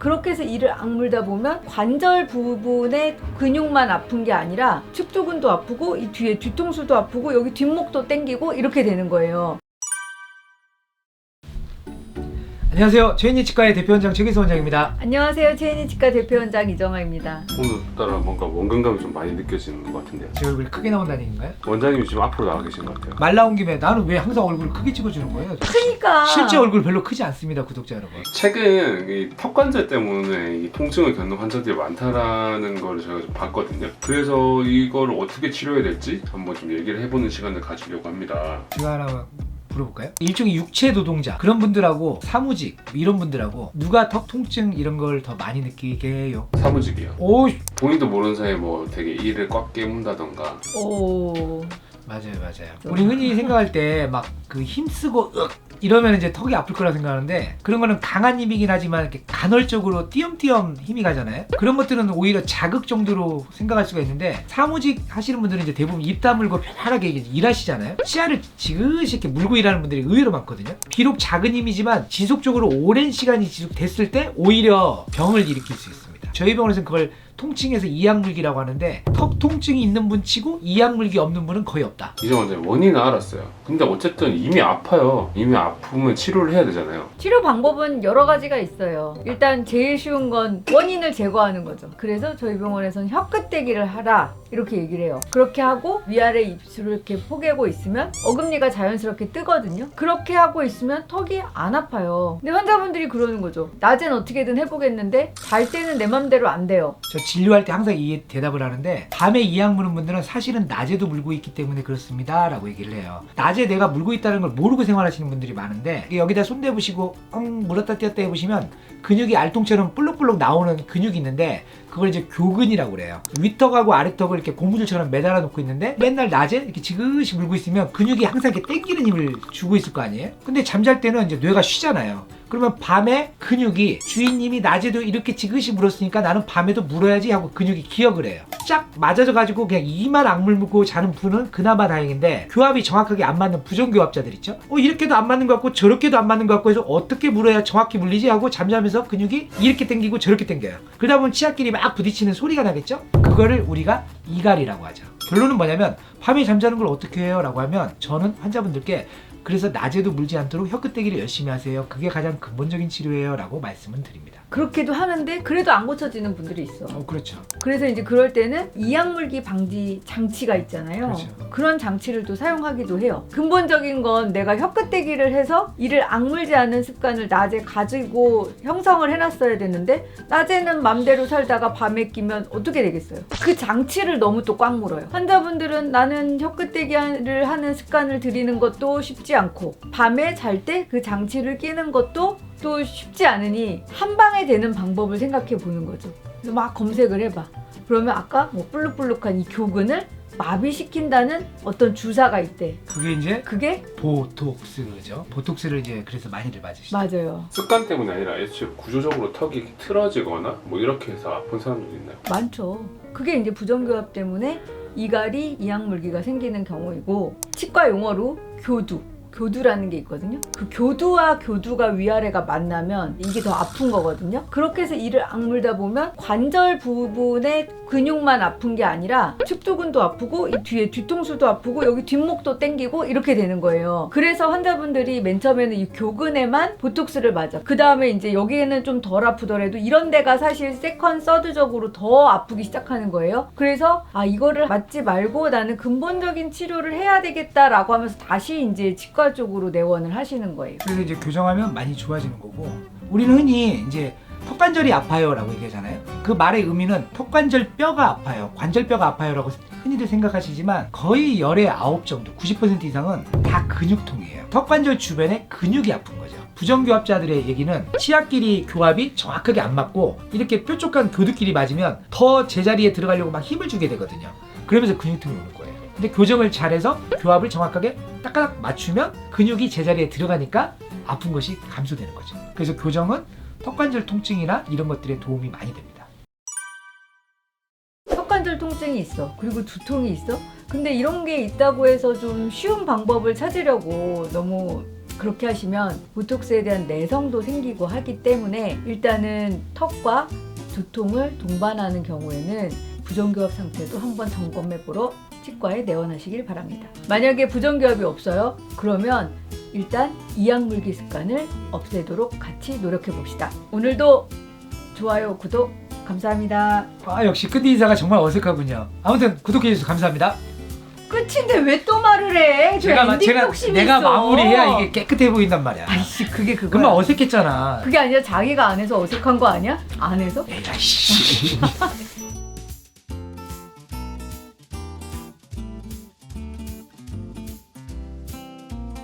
그렇게 해서 이를 악물다 보면 관절 부분의 근육만 아픈 게 아니라 측두근도 아프고 이 뒤에 뒤통수도 아프고 여기 뒷목도 땡기고 이렇게 되는 거예요. 안녕하세요. 최인희 치과의 대표원장 최기수 원장입니다. 안녕하세요. 최인희 치과 대표원장 이정아입니다. 오늘따라 뭔가 원근감이 좀 많이 느껴지는 것 같은데요. 제 얼굴이 크게 나온다는 얘기인가요? 원장님이 지금 앞으로 나와 계신 것 같아요. 말 나온 김에 나는 왜 항상 얼굴을 크게 찍어주는 거예요? 그러니까 실제 얼굴 별로 크지 않습니다, 구독자 여러분. 최근 이 턱관절 때문에 이 통증을 겪는 환자들이 많다라는 걸 제가 좀 봤거든요. 그래서 이걸 어떻게 치료해야 될지 한번 좀 얘기를 해보는 시간을 가지려고 합니다. 제가 하나 물어볼까요? 일종의 육체 노동자 그런 분들하고 사무직 이런 분들하고 누가 턱 통증 이런 걸 더 많이 느끼게 해요? 사무직이요. 오 본인도 모르는 사이에 뭐 되게 이를 꽉 깨문다던가. 오 맞아요. 우리 흔히 생각할 때 막 그 힘쓰고 이러면 이제 턱이 아플 거라 생각하는데 그런 거는 강한 힘이긴 하지만 이렇게 간헐적으로 띄엄띄엄 힘이 가잖아요. 그런 것들은 오히려 자극 정도로 생각할 수가 있는데 사무직 하시는 분들은 이제 대부분 입 다물고 편안하게 일하시잖아요. 치아를 지그시 이렇게 물고 일하는 분들이 의외로 많거든요. 비록 작은 힘이지만 지속적으로 오랜 시간이 지속됐을 때 오히려 병을 일으킬 수 있습니다. 저희 병원에서는 그걸 통칭해서 이악물기라고 하는데 턱 통증이 있는 분 치고 이악물기 없는 분은 거의 없다. 이제 원장님 원인은 알았어요. 근데 어쨌든 이미 아파요. 이미 아프면 치료를 해야 되잖아요. 치료 방법은 여러 가지가 있어요. 일단 제일 쉬운 건 원인을 제거하는 거죠. 그래서 저희 병원에서는 혀끝대기를 하라 이렇게 얘기를 해요. 그렇게 하고 위아래 입술을 이렇게 포개고 있으면 어금니가 자연스럽게 뜨거든요. 그렇게 하고 있으면 턱이 안 아파요. 근데 환자분들이 그러는 거죠. 낮엔 어떻게든 해보겠는데 잘 때는 내 맘대로 안 돼요. 저 진료할 때 항상 이 대답을 하는데 밤에 이악 무는 분들은 사실은 낮에도 물고 있기 때문에 그렇습니다 라고 얘기를 해요. 낮에 내가 물고 있다는 걸 모르고 생활하시는 분들이 많은데 여기다 손 대보시고 물었다 띄었다 해보시면 근육이 알통처럼 볼록볼록 나오는 근육이 있는데 그걸 이제 교근이라고 그래요. 윗턱하고 아래턱을 이렇게 고무줄처럼 매달아 놓고 있는데 맨날 낮에 이렇게 지그시 물고 있으면 근육이 항상 이렇게 땡기는 힘을 주고 있을 거 아니에요? 근데 잠잘 때는 이제 뇌가 쉬잖아요. 그러면 밤에 근육이 주인님이 낮에도 이렇게 지그시 물었으니까 나는 밤에도 물어야지 하고 근육이 기억을 해요. 쫙 맞아져 가지고 그냥 이만 악물고 자는 분은 그나마 다행인데 교합이 정확하게 안 맞는 부정교합자들 있죠? 이렇게도 안 맞는 것 같고 저렇게도 안 맞는 것 같고 해서 어떻게 물어야 정확히 물리지 하고 잠자면서 근육이 이렇게 당기고 저렇게 당겨요. 그러다 보면 치아끼리 막 부딪히는 소리가 나겠죠? 그거를 우리가 이갈이라고 하죠. 결론은 뭐냐면 밤에 잠자는 걸 어떻게 해요? 라고 하면 저는 환자분들께 그래서 낮에도 물지 않도록 혀끝대기를 열심히 하세요. 그게 가장 근본적인 치료예요 라고 말씀은 드립니다. 그렇게도 하는데 그래도 안 고쳐지는 분들이 있어. 그렇죠. 그래서 이제 그럴 때는 이악물기 방지 장치가 있잖아요. 그렇죠. 그런 장치를 또 사용하기도 해요. 근본적인 건 내가 혀끝대기를 해서 이를 악물지 않는 습관을 낮에 가지고 형성을 해놨어야 되는데 낮에는 맘대로 살다가 밤에 끼면 어떻게 되겠어요? 그 장치를 너무 또 꽉 물어요. 환자분들은 나는 혀끝대기를 하는 습관을 들이는 것도 쉽지 않고 밤에 잘 때 그 장치를 끼는 것도 또 쉽지 않으니 한 방에 되는 방법을 생각해 보는 거죠. 그래서 막 검색을 해봐. 그러면 아까 뭐 볼록볼록한 이 교근을 마비시킨다는 어떤 주사가 있대. 그게 보톡스죠. 보톡스를 이제 그래서 많이들 맞으시죠. 맞아요. 습관 때문이 아니라 애초에 구조적으로 턱이 이렇게 틀어지거나 뭐 이렇게 해서 아픈 사람들도 있나요? 많죠. 그게 이제 부정교합 때문에 이갈이 이악물기가 생기는 경우이고 치과 용어로 교두라는 게 있거든요. 그 교두와 교두가 위아래가 만나면 이게 더 아픈 거거든요. 그렇게 해서 이를 악물다 보면 관절 부분의 근육만 아픈 게 아니라 측두근도 아프고 이 뒤에 뒤통수도 아프고 여기 뒷목도 땡기고 이렇게 되는 거예요. 그래서 환자분들이 맨 처음에는 이 교근에만 보톡스를 맞아. 그 다음에 이제 여기에는 좀 덜 아프더라도 이런 데가 사실 세컨 서드적으로 더 아프기 시작하는 거예요. 그래서 이거를 맞지 말고 나는 근본적인 치료를 해야 되겠다라고 하면서 다시 이제 치과 쪽으로 내원을 하시는 거예요. 그래서 이제 교정하면 많이 좋아지는 거고 우리는 흔히 이제 턱관절이 아파요 라고 얘기하잖아요. 그 말의 의미는 턱관절 뼈가 아파요, 관절뼈가 아파요 라고 흔히들 생각하시지만 거의 열의 9 정도 90% 이상은 다 근육통이에요. 턱관절 주변에 근육이 아픈 거죠. 부정교합자들의 얘기는 치아끼리 교합이 정확하게 안 맞고 이렇게 뾰족한 교두끼리 맞으면 더 제자리에 들어가려고 막 힘을 주게 되거든요. 그러면서 근육통이 오는 거예요. 근데 교정을 잘해서 교합을 정확하게 딱딱 맞추면 근육이 제자리에 들어가니까 아픈 것이 감소되는 거죠. 그래서 교정은 턱관절 통증이나 이런 것들에 도움이 많이 됩니다. 턱관절 통증이 있어. 그리고 두통이 있어. 근데 이런 게 있다고 해서 좀 쉬운 방법을 찾으려고 너무 그렇게 하시면 보톡스에 대한 내성도 생기고 하기 때문에 일단은 턱과 두통을 동반하는 경우에는 부정교합 상태도 한번 점검해보러 치과에 내원하시길 바랍니다. 만약에 부정교합이 없어요? 그러면 일단 이악물기 습관을 없애도록 같이 노력해 봅시다. 오늘도 좋아요, 구독 감사합니다. 아 역시 끝 인사가 정말 어색하군요. 아무튼 구독해 주셔서 감사합니다. 끝인데 왜 또 말을 해? 저 엔딩 욕심이 내가 있어. 마무리해야 이게 깨끗해 보인단 말이야. 아이씨 그게 그거야. 금방 어색했잖아. 그게 아니라 자기가 안 해서 어색한 거 아니야? 안 해서? 에라이씨.